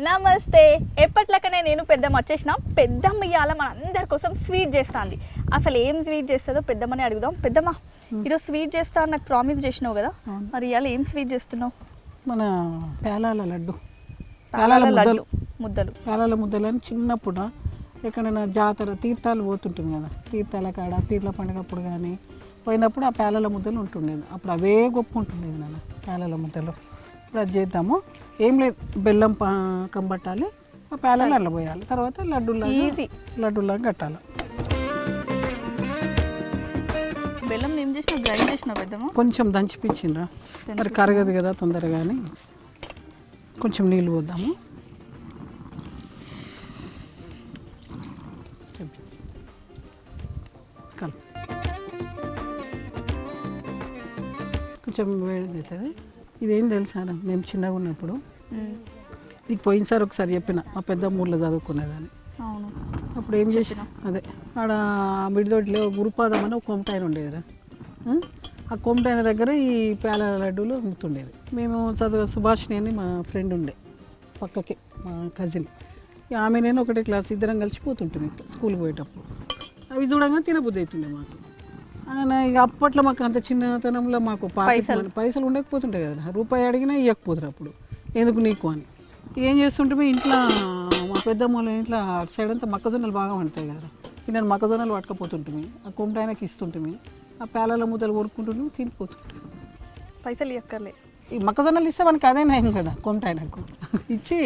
నమస్తే. ఎప్పట్లకనే నేను పెద్దమ్మ వచ్చేసిన. పెద్దమ్మ ఇవాళ మన అందరి కోసం స్వీట్ చేస్తుంది. అసలు ఏం స్వీట్ చేస్తుందో పెద్దమ్మని అడుగుదాం. పెద్దమ్మ, ఈరోజు స్వీట్ చేస్తా నాకు ప్రామిస్ చేసినావు కదా, మరి ఇవాళ ఏం స్వీట్ చేస్తున్నావు? మన పేలాల లడ్డు, ముద్దలు. పేలాల ముద్దలు అని చిన్నప్పుడు ఎక్కడైనా జాతర తీర్థాలు పోతుంటుంది కదా, తీర్థాల కాడ పీర్ల పండుగప్పుడు కానీ పోయినప్పుడు ఆ పేలాల ముద్దలు ఉంటుండేది. అప్పుడు అవే గొప్ప ఉంటుండేది నాన్న పేలాల ముద్దలు. ఇప్పుడు అది చేద్దాము. ఏం లేదు, బెల్లం పాకం పట్టాలి, ఆ పేలాలు అల్ల పోయాలి, తర్వాత లడ్డూలాగా కట్టాలి. బెల్లం ఏం చేసినా గ్రైండ్ చేసిన పెద్దమ్మ, కొంచెం దంచిపించిండ్రా, మరి కరగదు కదా తొందరగా అని కొంచెం నీళ్ళు పోద్దాము. కొంచెం వేడి అవుతుంది. ఇదేం తెలుసా, మేము చిన్నగా ఉన్నప్పుడు నీకు పోయినసారి ఒకసారి చెప్పిన మా పెద్ద ఊళ్ళో చదువుకునేదాన్ని. అప్పుడు ఏం చేసిన, అదే ఆడ మిడిదొడ్లో గురుపాదం అని ఒక కొమటాయన ఉండేదిరా. ఆ కొమటాయన దగ్గర ఈ పేలాల లడ్డూలు అమ్ముతుండేది. మేము సుభాషిణి అని మా ఫ్రెండ్ ఉండే పక్కకి, మా కజిన్. ఆమె నేను ఒకటే క్లాస్, ఇద్దరం కలిసిపోతుంటాం స్కూల్కి పోయేటప్పుడు. అవి చూడంగా తినబుద్ధి అవుతుండే మాకు. ఆయన ఇక అప్పట్లో మాకు అంత చిన్నతనంలో మాకు పైసలు ఉండకపోతుంటాయి కదా, రూపాయి అడిగినా ఇవ్వకపోతారు. అప్పుడు ఎందుకు నీకు అని ఏం చేస్తుంటే ఇంట్లో మా పెద్దమ్మ ఇంట్లో అటు సైడ్ అంతా మొక్కజొన్నలు బాగా పండుతాయి కదా, నేను మొక్కజొన్నలు పట్టుకపోతుంటుంది. ఆ కొమటాయనకి ఇస్తుంటుంది, ఆ పేలాల ముద్దలు కొనుక్కుంటుంటే తినిపోతుంటుంది. పైసలు ఇవ్వక్కర్లే, ఈ మొక్కజొన్నలు ఇస్తే మనకి అదే నయం కదా. కొమటాయనకు ఇచ్చి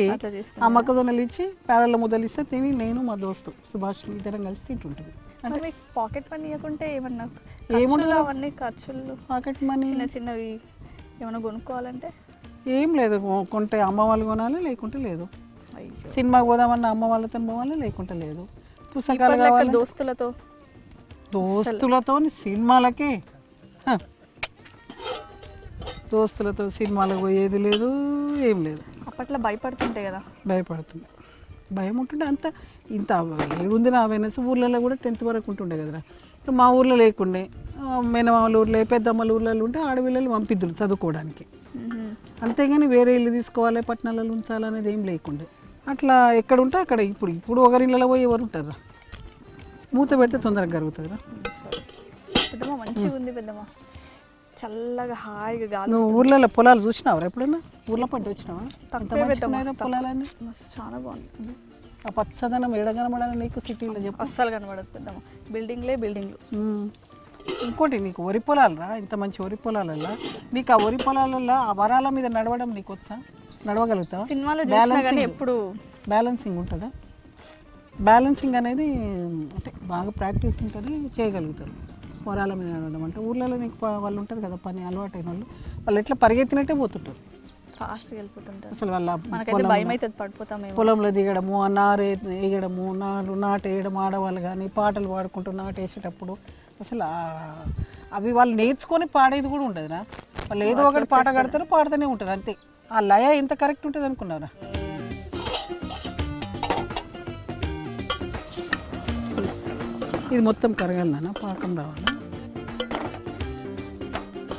ఆ మొక్కజొన్నలు ఇచ్చి పేలాల ముద్దలు ఇస్తే తిని నేను మా దోస్తు సుభాష్ ఇద్దరం కలిసి తింటుంటుంది. అంటే మీకు పాకెట్ మనీ ఇవ్వకుంటే ఏమన్నా ఏముండదు, అవన్నీ ఖర్చులు పాకెట్ మనీ చిన్నవి ఏమన్నా కొనుక్కోవాలంటే ఏం లేదు, కొంటే అమ్మ వాళ్ళు కొనాలి, లేకుంటే లేదు. సినిమాకి పోదామన్నా అమ్మ వాళ్ళతో పోవాలి, లేకుంటే లేదు. పుస్తకాలు కావాలి దోస్తులతో సినిమాలకి, దోస్తులతో సినిమాలకు పోయేది లేదు, ఏం లేదు. అప్పట్లో భయపడుతుంటే కదా, భయపడుతుంది, భయం ఉంటుండే. అంత ఇంత ఏడుంది నా అవేర్నెస్. ఊర్లలో కూడా 10th వరకు ఉంటుండే కదరా. ఇప్పుడు మా ఊర్లో లేకుండే, మేనమామల ఊర్లో పెద్దమ్మల ఊర్లలో ఉంటే ఆడపిల్లలు పంపిద్దురు చదువుకోవడానికి. అంతేగాని వేరే ఇల్లు తీసుకోవాలి, పట్టణాలలో ఉంచాలనేది ఏం లేకుండే. అట్లా ఎక్కడ ఉంటే అక్కడ. ఇప్పుడు ఒకరిళ్ళలో పోయి ఎవరు ఉంటారా, మూత పెడితే తొందరగా కరుగుతుందిరా. పెద్దమ్మ మంచిగా ఉంది పెద్దమ్మ, చల్లగా హాయిగా గాలి. నువ్వు ఊర్లలో పొలాలు చూసినావరా ఎప్పుడన్నా? ఊర్లో పంట వచ్చినావా? పొలాలన్నీ చాలా బాగుంది. ఆ పచ్చదనం ఏడ కనబడాలి నీకు సిటీలో చెప్పు? అస్సలు కనబడదు పెద్దమ్మ, బిల్డింగ్లు. ఇంకోటి, నీకు వరి పొలాలరా, ఇంత మంచి వరి పొలాలల్లో నీకు ఆ వరి పొలాలల్లో ఆ వరాల మీద నడవడం నీకు వచ్చా? నడవగలుగుతావా? సినిమాలో ఎప్పుడు బ్యాలెన్సింగ్ ఉంటుందా? బ్యాలెన్సింగ్ అనేది అంటే బాగా ప్రాక్టీస్ ఉంటుంది, చేయగలుగుతారు. వరాల మీద నడవడం అంటే ఊర్లలో నీకు వాళ్ళు ఉంటారు కదా, పని అలవాటైన వాళ్ళు ఎట్లా పరిగెత్తినట్టే పోతుంటారు, ఫాస్ట్గా వెళ్ళిపోతుంటారు. అసలు వాళ్ళ భయం అయితే పడిపోతాం. పొలంలో దిగడము, ఆ నారు వేయడము, నాటు వేయడం, ఆడవాళ్ళు కానీ పాటలు పాడుకుంటూ నాటు వేసేటప్పుడు అసలు అవి వాళ్ళు నేర్చుకొని పాడేది కూడా ఉండదురా. వాళ్ళు ఏదో ఒకటి పాట కడతారు, పాడుతూనే ఉంటారు అంతే. ఆ లయ ఎంత కరెక్ట్ ఉంటుంది అనుకున్నారా? ఇది మొత్తం కరగాలన్నా, పాకం రావాలి.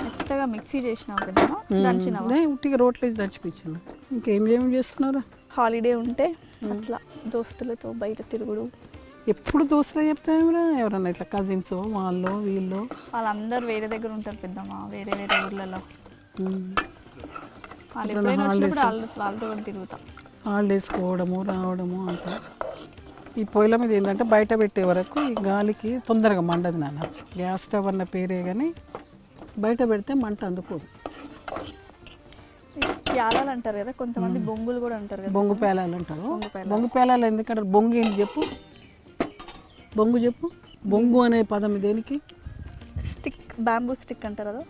మెత్తగా మిక్సీ చేసినా ఉట్టిగా రోట్లో వేసి దంచిపించాను. ఇంకేం చేస్తున్నారా? హాలిడే ఉంటే అట్లా దోస్తులతో బయట తిరుగుడు. ఎప్పుడు దోస్తులు చెప్తామరా, ఎవరన్నా ఇట్లా కజిన్స్ వాళ్ళు వీళ్ళు వాళ్ళందరూ వేరే దగ్గర ఉంటారు పెద్దమ్మ, వేరే ఊర్లలో. వాళ్ళతో కూడా తిరుగుతాం, హాలిడేస్ పోవడము రావడము అంతా. ఈ పొయ్యిల మీద ఏంటంటే బయట పెట్టే వరకు ఈ గాలికి తొందరగా మండదు నాన్న. గ్యాస్ స్టవ్ అన్న పేరే కానీ బయట పెడితే మంట అందుకోదు. పేలాలు అంటారు కదా కొంతమంది, బొంగులు కూడా అంటారు కదా. బొంగు పేలాలు అంటారు. బొంగు పేలాలు ఎందుకంటారు? బొంగు ఏంటి చెప్పు, బొంగు చెప్పు. బొంగు అనే పదం దేనికి? స్టిక్, బ్యాంబూ స్టిక్ అంటారు కదా,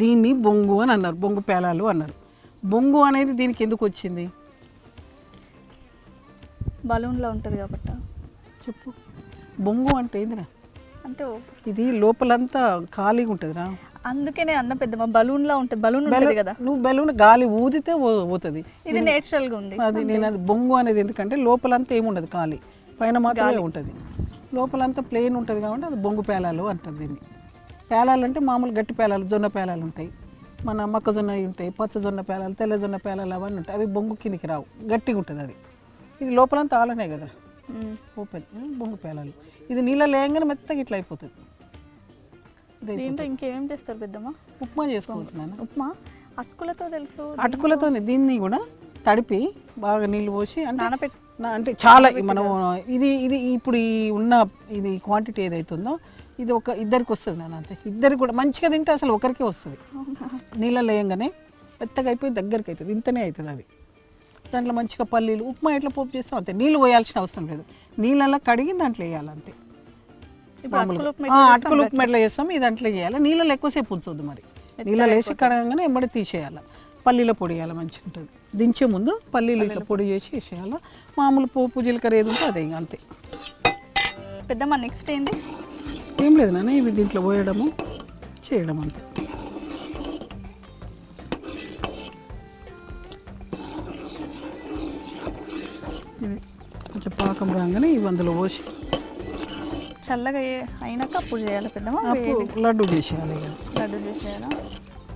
దీన్ని బొంగు అని అన్నారు, బొంగు పేలాలు అన్నారు. బొంగు అనేది దీనికి ఎందుకు వచ్చింది? బలూన్లో ఉంటుంది కాబట్టి. చెప్పు, బొంగు అంటే ఏందిరా? అంటే ఇది లోపలంతా ఖాళీగా ఉంటుందిరా, అందుకనే అన్న పెద్దమ్మ బలూన్లో ఉంటుంది. బలూన్ ఉంటుంది కదా, నువ్వు బలూన్ గాలి ఊదితే పోతుంది. ఇది నేచురల్గా ఉంది. అది నేను అది బొంగు అనేది ఎందుకంటే లోపలంతా ఏముండదు, ఖాళీ, పైన మాత్రమే ఉంటుంది. లోపలంతా ప్లెయిన్ ఉంటుంది కాబట్టి అది బొంగు పేలాలు అంటారు దీన్ని. పేలాలు అంటే మామూలు గట్టి పేలాలు, జొన్న పేలాలు ఉంటాయి. మన మొక్కజొన్న ఉంటాయి, పచ్చజొన్న పేలాలు, తెల్లజొన్న పేలాలు అవన్నీ ఉంటాయి. అవి బొంగు కిందికి రావు, గట్టిగా ఉంటుంది అది. ఇది లోపలంతా ఆలనే కదా ఓపెన్ బొంగు పేలాలు. ఇది నీళ్ళ లేయంగానే మెత్తగా ఇట్లా అయిపోతుంది. దీంట్లో ఇంకేమేం చేస్తారు పెద్దమ్మ? ఉప్మా చేసుకోవచ్చు నాన్న. ఉప్మా అటుకులతో తెలుసు. అటుకులతో దీన్ని కూడా తడిపి బాగా నీళ్ళు పోసి నానబెట్టి అంటే చాలా మనం ఇది ఇది ఇప్పుడు ఈ ఉన్న ఇది క్వాంటిటీ ఏదైతుందో ఇది ఒక ఇద్దరికి వస్తుంది నాన్న. అంతే, ఇద్దరికి కూడా మంచిగా తింటే అసలు ఒకరికే వస్తుంది. నీళ్ళలో వేయంగానే మెత్తగా అయిపోయి దగ్గరికి అవుతుంది, ఇంతనే అవుతుంది అది. దాంట్లో మంచిగా పల్లీలు ఉప్మా ఎట్లా పోపు చేస్తాం అంతే, నీళ్ళు పోయాల్సిన అవసరం లేదు. నీళ్ళల్లో కడిగి దాంట్లో వేయాలి అంతే. అటుకులు ఉప్మా ఎట్లా చేస్తాం ఇది దాంట్లో చేయాలి. నీళ్ళలో ఎక్కువసేపు ఉంచొద్దు, మరి నీళ్ళలో వేసి కడగంగానే ఎంబడి తీసేయాలి. పల్లీల పొడి వేయాలి, మంచిగా ఉంటుంది. దించే ముందు పల్లీలు ఇట్లా పొడి చేసి వేసేయాలి. మామూలు పోపు జీలకర్ర ఏది ఉంటే అదే అంతే. పెద్దమ్మ నెక్స్ట్ ఏంటి? ఏం లేదు నాన్న, ఇవి దీంట్లో పోయడము చేయడం అంతే. ఇది కొంచెం పాకం రాగానే ఇవి అందులో పోసి చల్లగా అయినాక అప్పుడు చేయాలి పెద్దమ్మ. అప్పుడు లడ్డు చేసేయాలి. లడ్డు చేసేయాలా?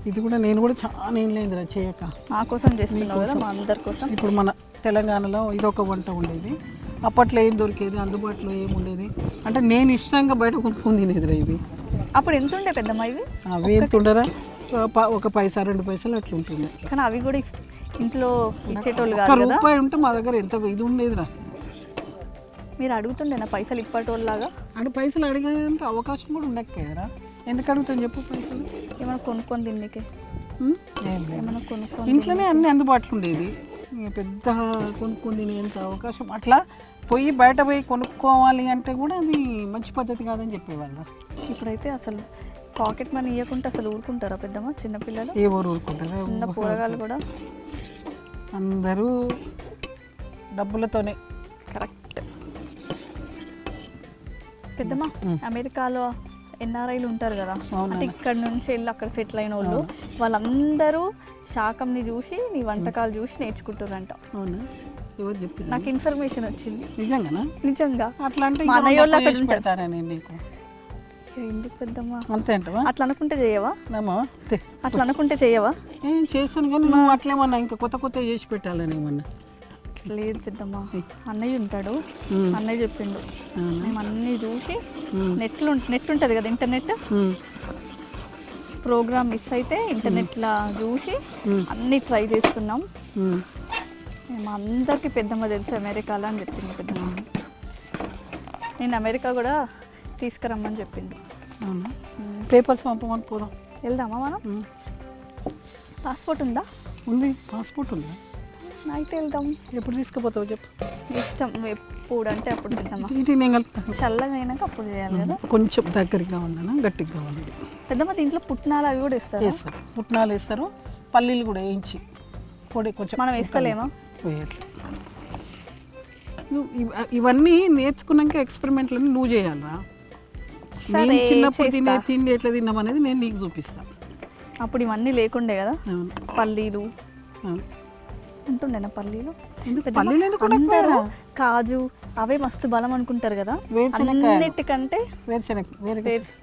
ఇది కూడా నేను కూడా చాలా ఏం లేదురా చేయక, మా కోసం చేస్తున్నావు కదా, మా అందరి కోసం. ఇప్పుడు మన తెలంగాణలో ఇదొక వంట ఉండేది, అప్పట్లో ఏం దొరికేది, అందుబాటులో ఏం ఉండేది అంటే నేను ఇష్టంగా బయట కొనుక్కొని తినేదిరా ఇవి. అప్పుడు ఎంత ఉండే పెద్దమ్మ ఇవి? అవి ఎంత ఉండరా, ఒక పైసా 2 పైసలు అట్లా ఉంటుంది. కానీ అవి కూడా ఇంట్లో ఇచ్చేటోళ్ళు ఒక కాదు కదా. రూపాయి ఉంటే మా దగ్గర ఎంత ఇది ఉండేదిరా. మీరు అడుగుతుండేనా పైసలు ఇప్పటోళ్ళలాగా? అంటే పైసలు అడిగేంత అవకాశం కూడా ఉండక్కరా. ఎందుకు అడుగుతాను చెప్పు పైసలు? ఏమైనా కొనుక్కొని తిన్నికే? ఏమైనా కొనుక్కొని ఇంట్లోనే అన్ని అందుబాటులో ఉండేది, పెద్ద కొనుక్కొని తినేంత అవకాశం అట్లా పోయి బయట పోయి కొనుక్కోవాలి అంటే కూడా అది మంచి పద్ధతి కాదని చెప్పేవాళ్ళు. ఇప్పుడైతే అసలు పాకెట్ మనీ ఇవ్వకుంటే అసలు ఊరుకుంటారా పెద్దమ్మ? చిన్నపిల్లలు ఎవరు ఊరుకుంటారా? చిన్న కూరగాయలు కూడా అందరూ డబ్బులతోనే. కరెక్ట్ పెద్దమ్మ. అమెరికాలో ఎన్ఆర్ఐలు ఉంటారు కదా, అంటే ఇక్కడ నుంచి వెళ్ళి అక్కడ సెటిల్ అయిన వాళ్ళు, వాళ్ళందరూ శాకంని చూసి నీ వంటకాలు చూసి నేర్చుకుంటారంట. అవునా? ఎవరు చెప్పి? నాకు ఇన్ఫర్మేషన్ వచ్చింది. నిజంగానా? నిజంగా. అట్లా అంటే పెడతారా? ఎందుకు పెద్దమ్మ అంతే అంటవా? అట్లా అనుకుంటే చేయవా? అట్లా అనుకుంటే చేయవా? ఏం చేస్తాను కానీ నువ్వు అట్లేమన్నా ఇంకా కొత్త కొత్త చేసి పెట్టాలని ఏమన్నా? లేదు పెద్దమ్మ, అన్నయ్య ఉంటాడు, అన్నయ్య చెప్పిండు. మేము అన్నీ చూసి నెట్ ఉంటుంది కదా, ఇంటర్నెట్ ప్రోగ్రామ్ మిస్ అయితే ఇంటర్నెట్లో చూసి అన్నీ ట్రై చేస్తున్నాం. మేము అందరికీ పెద్దమ్మ తెలుసు అమెరికాలో అని చెప్పింది పెద్దమ్మ. నేను అమెరికా కూడా తీసుకురమ్మని చెప్పిండు. పేపర్స్ పంపమని పోదాం. వెళ్దామా మనం? పాస్పోర్ట్ ఉందా? ఉంది, పాస్పోర్ట్ ఉందా? నైట్ వెళ్దాం. ఎప్పుడు తీసుకుపోతావు చెప్పు? ఇష్టం, ఎప్పుడు అంటే అప్పుడు పెద్దమ్మ. ఇది నేను కలుపుతాను. చల్లగా అయినాక అప్పుడు చేయాలి కదా. కొంచెం దగ్గరికి కావాలన్నా గట్టిగా కావాలి. పెద్దమ్మ దీంట్లో పుట్నాలు అవి కూడా వేస్తారు. వేస్తారు, పుట్నాలు వేస్తారు, పల్లీలు కూడా వేయించి పొడి కొంచెం. మనం వేస్తలేమా? వేయట్లేదు. ఇవన్నీ నేర్చుకున్నాక ఎక్స్పెరిమెంట్లన్నీ నువ్వు చేయాలరా. నేను చిన్నప్పుడు తినే తిండి ఎట్లా తిన్నాం అనేది నేను నీకు చూపిస్తాను. అప్పుడు ఇవన్నీ లేకుండే కదా, పల్లీలు ఉంటుండేనా? పల్లీలు కాజు అవే మస్తు బలం అనుకుంటారు కదా. అన్నిటికంటే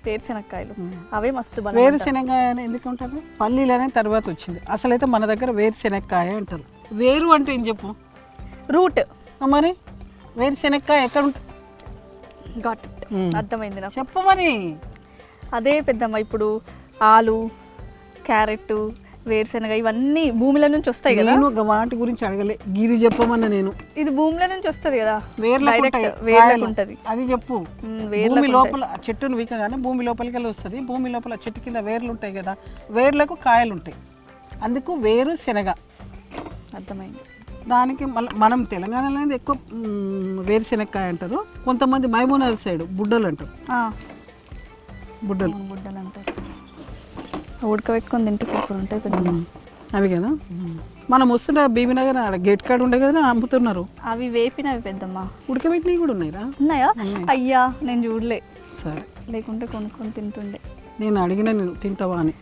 వేరుశెనక్కాయలు అవే మస్తు బలం. వేరుశెనక్కాయ ఎందుకు ఉంటారు? పల్లీలు అనే తర్వాత వచ్చింది. అసలు అయితే మన దగ్గర వేరుశెనక్కాయ అంటారు. వేరు అంటే ఏం చెప్పు? రూట్. మరి వేరుశెనక్కాయ ఎక్కడ ఉంటుంది? అర్థమైంది నాకు, చెప్పు మరి. అదే పెద్దమ్మ. ఇప్పుడు ఆలు, క్యారెట్, వేరుశెనగ ఇవన్నీ భూమిలో నుంచి వస్తాయి కదా. నేను వాటి గురించి అడగలే, గిరి చెప్పమన్నా నేను. ఇది భూమిలో నుంచి వస్తుంది కదా, వేర్లకు ఉంటుంది. అది చెప్పు. భూమి లోపల చెట్టును వీకగానే భూమి లోపలికి వెళ్ళి వస్తుంది. భూమి లోపల చెట్టు కింద వేర్లు ఉంటాయి కదా, వేర్లకు కాయలు ఉంటాయి. అందుకు వేరు శనగ. అర్థమైంది. దానికి మనం తెలంగాణలో ఎక్కువ వేరుశెనక్కాయ అంటారు. కొంతమంది మహబూబ్నగర్ సైడ్ బుడ్డలు అంటారు. బుడ్డలు అంటారు. ఉడకబెట్టుకొని తింటే సూపర్ ఉంటాయి పెద్ద. అవి కదా మనం వస్తుంటే బీబీనగర్ గేట్ కార్డ్ ఉండే కదా అమ్ముతున్నారు. అవి వేపినవి పెద్దమ్మ. ఉడకబెట్టినవి కూడా ఉన్నాయిరా? ఉన్నాయా? అయ్యా నేను చూడలే. సరే, లేకుంటే కొనుక్కొని తింటుండే. నేను అడిగిన నేను తింటావా అని.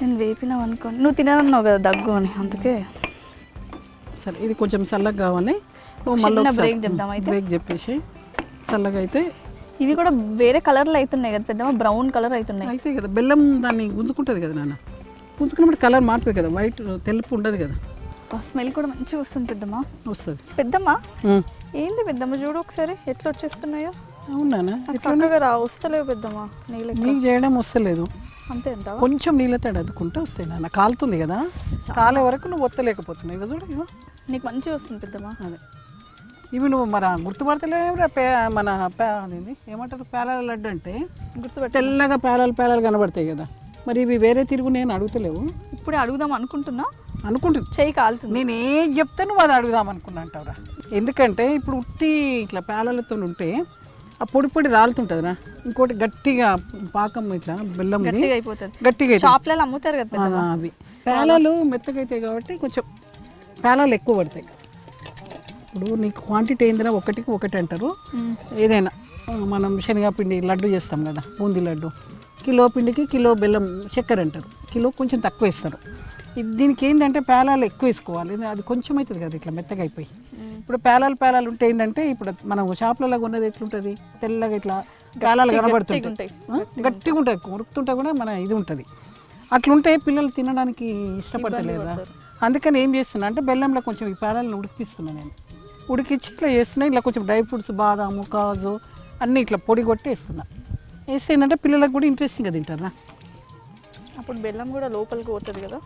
నేను వేపినావు అనుకోండి, నువ్వు తినన్నావు కదా దగ్గు అని, అందుకే. సరే, ఇది కొంచెం చల్లగా కావాలి. బ్రేక్ చెప్దాం అయితే. బ్రేక్ చెప్పేసి చల్లగా అయితే. ఇవి కూడా వేరే కలర్లో అవుతున్నాయి కదా పెద్దమ్మ, బ్రౌన్ కలర్ అవుతున్నాయి. అయితే కదా బెల్లం దాన్ని గుంజుకుంటుంది కదా నాన్న. పుంజుకున్నప్పుడు కలర్ మారుతుంది కదా, వైట్ తెలుపు ఉండదు కదా, స్మెల్ కూడా మంచిగా వస్తుంది పెద్దమ్మ. వస్తుంది. పెద్దమ్మ ఏంది పెద్దమ్మ చూడు ఒకసారి ఎట్లా వచ్చేస్తున్నాయో. అవునా, చక్కగా వస్తలేవు పెద్దమ్మ నీళ్ళు. నీకు చేయడం వస్తలేదు, అంతే అంత కొంచెం నీళ్ళతో అదుకుంటే వస్తాయి నాన్న. కాలుతుంది కదా, కాలే వరకు నువ్వు ఒత్తలేకపోతున్నావు ఇక చూడు. ఇగో నీకు మంచిగా వస్తుంది పెద్దమ్మ. అదే ఇవి నువ్వు మన గుర్తుపడతలేవురా. మన అదేంది ఏమంటారు, పేలాల లడ్డు అంటే గుర్తుపెట్టి తెల్లగా పేలాలు కనబడతాయి కదా, మరి ఇవి వేరే తిరుగు నేను అడుగుతలేవు. ఇప్పుడే అడుగుదాం అనుకుంటున్నా, అనుకుంటుంది చెయ్యి కాలుతుంది. నేను ఏం చెప్తే నువ్వు అది అడుగుదాం అనుకున్నా అంటావురా. ఎందుకంటే ఇప్పుడు ఉట్టి ఇట్లా పేలాలతో ఉంటే ఆ పొడి పొడి రాలుతుంటుందిరా. ఇంకోటి గట్టిగా పాకం ఇట్లా బెల్లం గట్టిగా అయిపోతుంది, గట్టిగా షాప్లలో అమ్ముతారు కదా పెద్దమ్మ. అవి పేలాలు మెత్తగా అవుతాయి కాబట్టి కొంచెం పేలాలు ఎక్కువ పడతాయి. ఇప్పుడు నీకు క్వాంటిటీ ఏందిరా, ఒకటికి ఒకటి అంటారు. ఏదైనా మనం శనగపిండి లడ్డు చేస్తాం కదా, బూందీ లడ్డు, కిలో పిండికి కిలో బెల్లం చక్కెర అంటారు, కిలో కొంచెం తక్కువ వేస్తారు. దీనికి ఏంటంటే పేలాలు ఎక్కువ వేసుకోవాలి, అది కొంచెం అవుతుంది కదా ఇట్లా మెత్తగా అయిపోయి. ఇప్పుడు పేలాలు ఉంటే ఏంటంటే ఇప్పుడు మనం షాప్లలో ఉన్నది ఎట్లుంటుంది, తెల్లగా ఇట్లా పేలాలు కనబడుతుంటాయి, గట్టిగా ఉంటాయి, కొరుకుతుంటే కూడా మన ఇది ఉంటుంది. అట్లుంటే పిల్లలు తినడానికి ఇష్టపడతలేదు కదా. అందుకని ఏం చేస్తున్నా అంటే బెల్లంలో కొంచెం ఈ పేలాలను ఉడికిస్తున్నాను నేను. ఉడికిచ్చి ఇట్లా చేస్తున్నా. ఇలా కొంచెం డ్రై ఫ్రూట్స్, బాదాము, కాజు అన్నీ ఇట్లా పొడి కొట్టి వేస్తున్నా. వేస్తే ఏంటంటే పిల్లలకు కూడా ఇంట్రెస్టింగ్గా తింటారా. అప్పుడు బెల్లం కూడా లోపలికి పోతుంది కదా,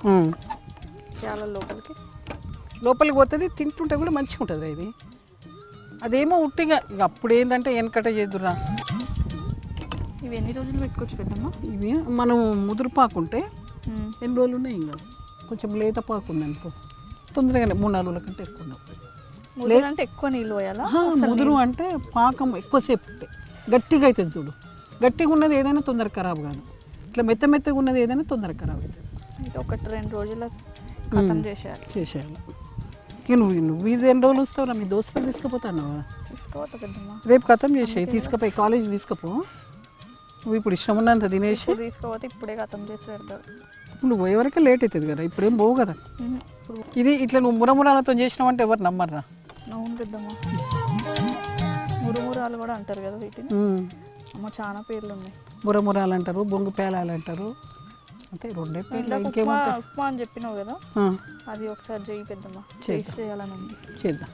చాలా లోపలికి పోతుంది, తింటుంటే కూడా మంచిగా ఉంటుంది ఇది. అదేమో ఉట్టిగా ఇక అప్పుడు ఏంటంటే వెనకట చేద్దురా. ఇవి ఎన్ని రోజులు పెట్టుకోవచ్చు పెద్దమ్మ? ఇవి మనం ముదురుపాకు ఉంటే ఎన్ని రోజులు ఉన్నాయి, ఇంకా కొంచెం లేత పాకు ఉంది అనుకో తొందరగానే 3-4 రోజుల కంటే ఎక్కువ ఉన్నావు. లేదంటే ఎక్కువ నీళ్ళు పోయాలా? ముదురు అంటే పాకం ఎక్కువసేపు ఉంటాయి, గట్టిగా అవుతుంది చూడు. గట్టిగా ఉన్నది ఏదైనా తొందరగా ఖరాబ్ కాదు, ఇట్లా మెత్తగా ఉన్నది ఏదైనా తొందరగా ఖరాబ్ అవుతుంది. 1-2 రోజుల చేసేయాలి. ఇక నువ్వు ఇది ఎన్ని రోజులు వస్తావురా, మీ దోస్తులు తీసుకుపోతాను తీసుకోవద్దు పెద్దమ్మ. రేపు ఖతం చేసేయి, తీసుకుపోయి కాలేజ్ తీసుకుపో. నువ్వు ఇప్పుడు ఇష్టం ఉన్నంత తినేసి తీసుకోపోతే ఇప్పుడే ఖతం చేసి పెడతారు. ఇప్పుడు నువ్వు ఎవరికే లేట్ అవుతుంది కదా, ఇప్పుడేం పోవు కదా. ఇది ఇట్లా నువ్వు మురమురాలతో చేసినావు అంటే ఎవరు నమ్మర్రా. అవును పెద్దమ్మ, మురుమురాలు కూడా అంటారు కదా వీటిని. అమ్మ చాలా పేర్లు ఉన్నాయి, మురమురాలు అంటారు, బొంగు పేలాలు అంటారు, అంతే రెండే పేర్లు. ఇంకేమంటారు? ఉప్మా అని చెప్పినావు కదా, అది ఒకసారి చెయ్యి పెద్దమ్మ, చేయాలని ఉంది. చేద్దాం,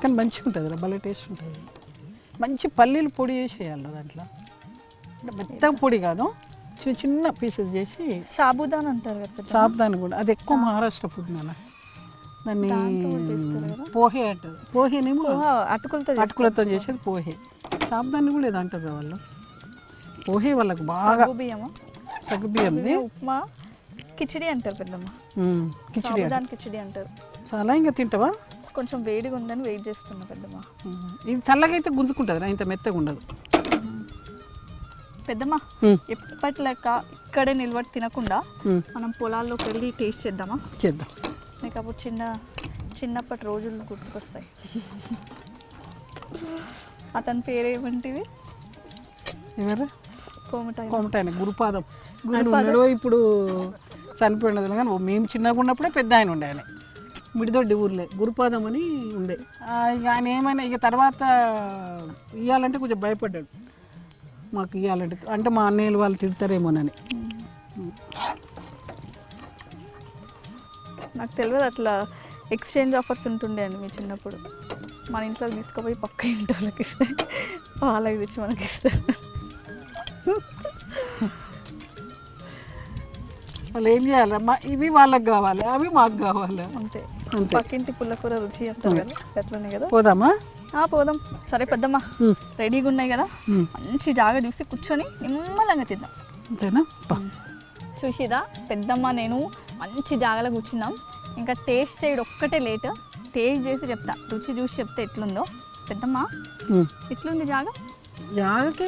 కానీ మంచిగా ఉంటుంది రా, భలే టేస్ట్ ఉంటుంది. మంచి పల్లీలు పొడి చేసి వేయాలి దాంట్లో, మెత్తగా పొడి కాదు, చిన్న చిన్న పీసెస్ చేసి. సాబుదాన్ అంటారు కదా, సాబుదాన్ కూడా అది ఎక్కువ మహారాష్ట్ర ఫుడ్ నాన్న. దాన్ని పోహే అంటారు. పోహేనేమో అటుకులతో చేసేది పోహే. సాబుదాన్ని కూడా ఏదో అంటారు వాళ్ళు. పోహే వాళ్ళకి బాగా సగ్గుబియ్యం. ఉప్మా కిచిడి అంటారు పెద్దమ్మ, కిచిడి అంటారు. చాలా ఇంకా తింటావా? కొంచెం వేడిగా ఉందని వెయిట్ చేస్తున్నా పెద్దమ్మ. ఇది చల్లగా అయితే గుంజుకుంటుంది రా, ఇంత మెత్తగా ఉండదు పెద్దమ్మ. ఎప్పటిలాక ఇక్కడే నిలబడి తినకుండా మనం పొలాల్లోకి వెళ్ళి టేస్ట్ చేద్దామా? చేద్దాం. నీకు అప్పుడు చిన్నప్పటి రోజులు గుర్తుకొస్తాయి. అతని పేరేమంటివి? ఎవరు? కోమటాయన గురుపాదం. ఇప్పుడు చనిపోయినది కానీ మేము చిన్నగా ఉన్నప్పుడే పెద్ద ఆయన ఉండే, ఆయన మిడిదొడ్డి ఊర్లే గురుపాదం అని ఉండే. ఆయన ఏమైనా ఇక తర్వాత ఇవ్వాలంటే కొంచెం భయపడ్డాడు, మాకు ఇవ్వాలంటే, అంటే మా అన్నయ్యలు వాళ్ళు తిడతారేమోనని. నాకు తెలియదు అట్లా ఎక్స్చేంజ్ ఆఫర్స్ ఉంటుండే అండి మీ చిన్నప్పుడు. మన ఇంట్లో తీసుకుపోయి పక్క ఇంటి వాళ్ళకి ఇస్తే వాళ్ళకి తెచ్చి మనకి ఇస్తారు. వాళ్ళు ఏం చేయాలమ్మా, ఇవి వాళ్ళకి కావాలి, అవి మాకు కావాలి, అంతే. పక్కింటి పుల్లకూర రుచి అంటారు కదా, అట్లనే కదా. పోదామా? పోదాం. సరే పెద్దమ్మ, రెడీగా ఉన్నాయి కదా, మంచి జాగా చూసి కూర్చొని నిమ్మలంగా తిందాం, అంతేనా? చూసిదా పెద్దమ్మ, నేను మంచి జాగాలో కూర్చున్నాం. ఇంకా టేస్ట్ చేయడం ఒక్కటే లేట్, టేస్ట్ చేసి చెప్తా, రుచి చూసి చెప్తే ఎట్లుందో. పెద్దమ్మ ఎట్లుంది జాగా? జాగకే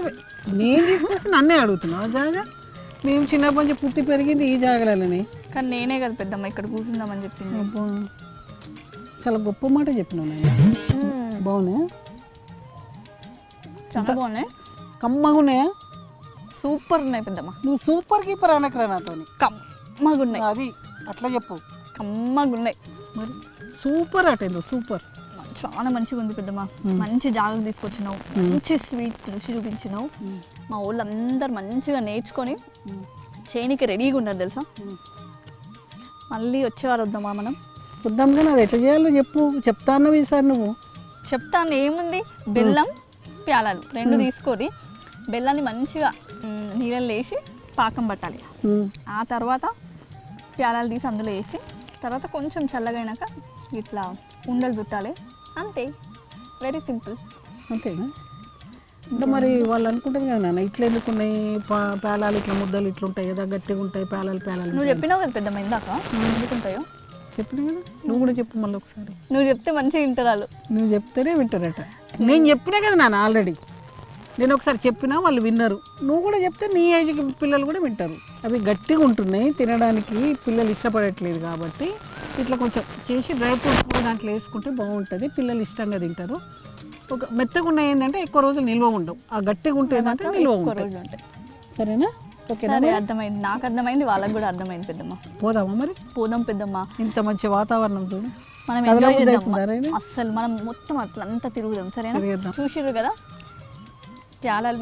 నేను తీసుకొస్తే నన్నే అడుగుతున్నావు జాగా? మేము చిన్నప్పటి నుంచి పుట్టి పెరిగింది ఈ జాగలని. కానీ నేనే కదా పెద్దమ్మ ఇక్కడ కూర్చుందామని చెప్పింది. చాలా గొప్ప మాట చెప్పినావు నేను. బాగున్నాయా? చాలా బాగున్నాయి, కమ్మగా ఉన్నాయా? సూపర్ ఉన్నాయి పెద్దమ్మ. నువ్వు సూపర్ కీపర్ అనకరా నాతో. కమ్మగా ఉన్నాయి, అది అట్లా చెప్పు. కమ్మగా ఉన్నాయి. మరి సూపర్ అట, సూపర్, చాలా మంచిగా ఉంది పెద్దమ్మ. మంచి జాగ్రత్త తీసుకొచ్చినావు, మంచి స్వీట్ రుచి చూపించినావు. మా వాళ్ళు అందరు మంచిగా నేర్చుకొని చేయనికి రెడీగా ఉన్నారు తెలుసా. మళ్ళీ వచ్చేవారు వద్దామా మనం? వద్దాం కానీ అది ఎట్లా చేయాలో చెప్తా అన్నవి ఈసారి నువ్వు. చెప్తాను, ఏముంది, బెల్లం ప్యాలాలు రెండు తీసుకొని బెల్లాన్ని మంచిగా నీళ్ళల్లో వేసి పాకం పట్టాలి. ఆ తర్వాత ప్యాలాలు తీసి అందులో వేసి తర్వాత కొంచెం చల్లగైనాక ఇట్లా ఉండలు చుట్టాలి. అంతే, వెరీ సింపుల్. అంతేనా? అంటే మరి వాళ్ళు అనుకుంటారు కదా నాన్న, ఇట్లా ఎందుకున్నాయి పేలాలు, ఇట్లా ముద్దలు ఇట్లా ఉంటాయి కదా, గట్టిగా ఉంటాయి పేలాలు. నువ్వు చెప్పినావు కదా పెద్దమ్మ ఇందాక ఎందుకుంటాయో. చెప్పినా కదా, నువ్వు కూడా చెప్పు మళ్ళీ ఒకసారి. నువ్వు చెప్తే మంచిగా వింటారు వాళ్ళు. నువ్వు చెప్తేనే వింటారట. నేను చెప్పినా కదా నాన్న ఆల్రెడీ, నేను ఒకసారి చెప్పినా వాళ్ళు విన్నారు. నువ్వు కూడా చెప్తే నీ ఏజ్కి పిల్లలు కూడా వింటారు. అవి గట్టిగా ఉంటున్నాయి, తినడానికి పిల్లలు ఇష్టపడట్లేదు కాబట్టి ఇట్లా కొంచెం చేసి డ్రై ఫ్రూట్స్ కూడా దాంట్లో వేసుకుంటే బాగుంటుంది, పిల్లలు ఇష్టంగా తింటారు. ఒక మెత్తగా ఉన్నాయి ఏంటంటే ఎక్కువ రోజులు నిల్వ ఉండవు, ఆ గట్టిగా ఉంటే ఏంటంటే నిల్వ ఉంటాయి. సరేనా? ఓకేనా? సరే, అర్థమైంది, నాకు అర్థమైంది, వాళ్ళకి కూడా అర్థమైంది పెద్దమ్మ. పోదామా మరి? పోదాం పెద్దమ్మ. ఇంత మంచి వాతావరణం చూడు, మనం ఎంజాయ్ చేద్దాం. అస్సలు మనం మొత్తం అట్లా అంతా తిరుగుదాం. సరేనా? చూసిర్రు కదా ప్యాలాలు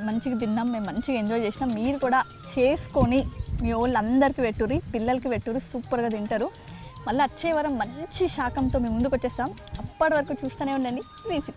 మంచిగా తిన్నాం, మేము మంచిగా ఎంజాయ్ చేసినాం. మీరు కూడా చేసుకొని మీ వాళ్ళందరికీ పెట్టుర్రి, పిల్లలకి పెట్టుర్రి, సూపర్గా తింటారు. మళ్ళీ వచ్చే వారం మంచి శాకంతో మేము ముందుకు వచ్చేస్తాం. అప్పటి వరకు చూస్తూనే ఉండండి V6.